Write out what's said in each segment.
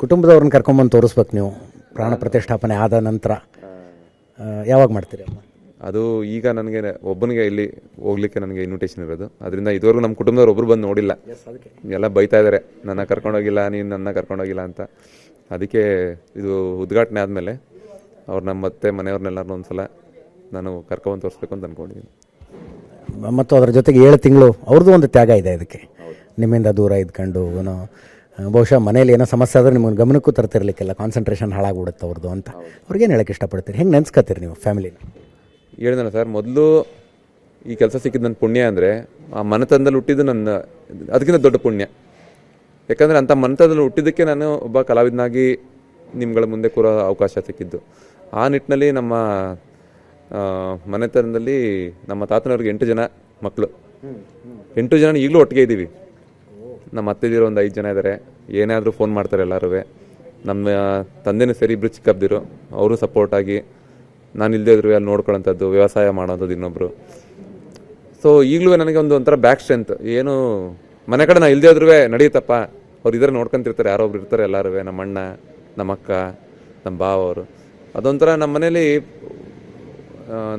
ಕುಟುಂಬದವ್ರನ್ನ ಕರ್ಕೊಂಬಂದು ತೋರಿಸ್ಬೇಕು ನೀವು ಪ್ರಾಣ ಪ್ರತಿಷ್ಠಾಪನೆ ಆದ ನಂತರ. ಯಾವಾಗ ಮಾಡ್ತೀರಿ ಅಮ್ಮ? ಅದು ಈಗ ನನಗೆ ಒಬ್ಬನಿಗೆ ಇಲ್ಲಿ ಹೋಗ್ಲಿಕ್ಕೆ ನನಗೆ ಇನ್ವಿಟೇಷನ್ ಇರೋದು. ಅದರಿಂದ ಇದುವರೆಗೂ ನಮ್ಮ ಕುಟುಂಬದವ್ರು ಒಬ್ರು ಬಂದು ನೋಡಿಲ್ಲ. ಎಲ್ಲ ಬೈತಾ ಇದ್ದಾರೆ, ನನ್ನ ಕರ್ಕೊಂಡೋಗಿಲ್ಲ, ನೀನು ನನ್ನ ಕರ್ಕೊಂಡೋಗಿಲ್ಲ ಅಂತ. ಅದಕ್ಕೆ ಇದು ಉದ್ಘಾಟನೆ ಆದಮೇಲೆ ಅವ್ರನ್ನ ಮತ್ತೆ ಮನೆಯವ್ರನ್ನೆಲ್ಲರೂ ಒಂದ್ಸಲ ನಾನು ಕರ್ಕೊಂಬಂದು ತೋರಿಸ್ಬೇಕು ಅಂತ ಅಂದ್ಕೊಂಡಿದ್ದೀನಿ. ಮತ್ತು ಅದ್ರ ಜೊತೆಗೆ 7 ತಿಂಗಳು ಅವ್ರದ್ದು ಒಂದು ತ್ಯಾಗ ಇದೆ ಇದಕ್ಕೆ. ನಿಮ್ಮಿಂದ ದೂರ ಇದ್ಕೊಂಡು ಏನೋ ಬಹುಶಃ ಮನೇಲಿ ಏನೋ ಸಮಸ್ಯೆ ಆದರೆ ನಿಮ್ಗೆ ಗಮನಕ್ಕೂ ತರ್ತಿರ್ಲಿಕ್ಕೆಲ್ಲ, ಕಾನ್ಸಂಟ್ರೇಷನ್ ಹಾಳಾಗ್ಬಿಡುತ್ತೆ ಅವ್ರದ್ದು ಅಂತ. ಅವ್ರಿಗೇನು ಹೇಳಕ್ಕೆ ಇಷ್ಟಪಡ್ತೀರಿ? ಹೆಂಗೆ ನೆನ್ಸ್ಕೊತೀರಿ ನೀವು ಫ್ಯಾಮಿಲಿನ? ಹೇಳಿದ್ನಲ್ಲ ಸರ್, ಮೊದಲು ಈ ಕೆಲಸ ಸಿಕ್ಕಿದ್ದು ನನ್ನ ಪುಣ್ಯ ಅಂದರೆ ಆ ಮನೆತನದಲ್ಲಿ ಹುಟ್ಟಿದ್ದು ನನ್ನ ಅದಕ್ಕಿಂತ ದೊಡ್ಡ ಪುಣ್ಯ. ಯಾಕಂದರೆ ಅಂಥ ಮನೆತನದಲ್ಲಿ ಹುಟ್ಟಿದ್ದಕ್ಕೆ ನಾನು ಒಬ್ಬ ಕಲಾವಿದನಾಗಿ ನಿಮ್ಗಳ ಮುಂದೆ ಕೂರೋ ಅವಕಾಶ ಸಿಕ್ಕಿದ್ದು. ಆ ನಿಟ್ಟಿನಲ್ಲಿ ನಮ್ಮ ಮನೆತನದಲ್ಲಿ ನಮ್ಮ ತಾತನವ್ರಿಗೆ 8 ಜನ ಮಕ್ಕಳು. 8 ಜನ ಈಗಲೂ ಒಟ್ಟಿಗೆ ಇದ್ದೀವಿ. ನಮ್ಮ ಅತ್ತೆದಿರು ಒಂದು 5 ಜನ ಇದ್ದಾರೆ. ಏನಾದರೂ ಫೋನ್ ಮಾಡ್ತಾರೆ ಎಲ್ಲರೂ. ನಮ್ಮ ತಂದೆನೂ ಸರಿ, ಇಬ್ಬರು ಚಿಕ್ಕಬ್ದಿರು, ಅವರು ಸಪೋರ್ಟಾಗಿ ನಾನು ಇಲ್ಲದೇ ಇದ್ರು ಅಲ್ಲಿ ನೋಡ್ಕೊಳ್ಳೋಂಥದ್ದು, ವ್ಯವಸಾಯ ಮಾಡೋಂಥದ್ದು ಇನ್ನೊಬ್ಬರು. ಸೊ ಈಗಲೂ ನನಗೆ ಒಂಥರ ಬ್ಯಾಕ್ ಸ್ಟ್ರೆಂತ್. ಏನು ಮನೆ ಕಡೆ ನಾನು ಇಲ್ಲದೇ ಇದ್ರೂ ನಡೆಯುತ್ತಪ್ಪ, ಅವ್ರು ಇದ್ರೆ ನೋಡ್ಕೊಂತಿರ್ತಾರೆ, ಯಾರೊಬ್ರು ಇರ್ತಾರೆ ಎಲ್ಲರೂ. ನಮ್ಮ ಅಣ್ಣ, ನಮ್ಮ ಅಕ್ಕ, ನಮ್ಮ ಭಾವ ಅವರು. ಅದೊಂಥರ ನಮ್ಮ ಮನೇಲಿ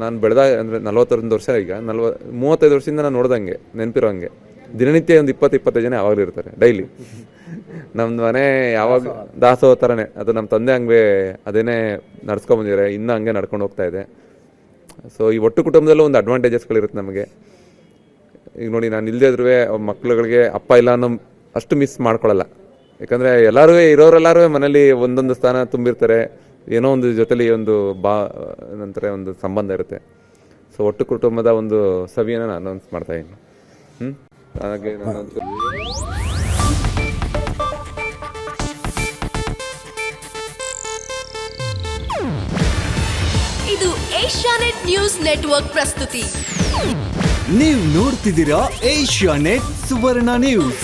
ನಾನು ಬೆಳೆದಾಗ ಅಂದರೆ 41 ವರ್ಷ, ಈಗ 35 ವರ್ಷದಿಂದ ನಾನು ನೋಡ್ದಂಗೆ ನೆನಪಿರೋ ಹಂಗೆ ದಿನನಿತ್ಯ ಒಂದು 20-25 ಜನ ಯಾವಾಗಲೂ ಇರ್ತಾರೆ ಡೈಲಿ. ನಮ್ಮದು ಮನೆ ಯಾವಾಗ ದಾಸೋಹ ಥರನೇ. ಅದು ನಮ್ಮ ತಂದೆ ಹಂಗೆ ಅದೇನೇ ನಡ್ಸ್ಕೊಂಬಂದಿದ್ದಾರೆ, ಇನ್ನೂ ಹಂಗೆ ನಡ್ಕೊಂಡು ಹೋಗ್ತಾ ಇದೆ. ಸೊ ಈ ಒಟ್ಟು ಕುಟುಂಬದಲ್ಲೂ ಒಂದು ಅಡ್ವಾಂಟೇಜಸ್ಗಳಿರುತ್ತೆ ನಮಗೆ. ಈಗ ನೋಡಿ, ನಾನು ಇಲ್ಲದೇ ಇದ್ರೂ ಮಕ್ಳುಗಳಿಗೆ ಅಪ್ಪ ಇಲ್ಲ ಅನ್ನೋ ಅಷ್ಟು ಮಿಸ್ ಮಾಡ್ಕೊಳ್ಳಲ್ಲ. ಯಾಕಂದರೆ ಎಲ್ಲರೂ ಇರೋರೆಲ್ಲರೂ ಮನೇಲಿ ಒಂದೊಂದು ಸ್ಥಾನ ತುಂಬಿರ್ತಾರೆ. ಏನೋ ಒಂದು ಜೊತೆಲಿ ಒಂದು ನಂತರ ಒಂದು ಸಂಬಂಧ ಇರುತ್ತೆ. ಸೊ ಒಟ್ಟು ಕುಟುಂಬದ ಒಂದು ಸವಿಯನ್ನು ನಾನು ಅನೌನ್ಸ್ ಮಾಡ್ತಾ ಇದ್ದೀನಿ. ಹಾಗೆ ಇದು ಏಷ್ಯಾನೆಟ್ ನ್ಯೂಸ್ ನೆಟ್ವರ್ಕ್ ಪ್ರಸ್ತುತಿ. ನೀವು ನೋಡ್ತಿದ್ದೀರಾ ಏಷ್ಯಾನೆಟ್ ಸುವರ್ಣ ನ್ಯೂಸ್.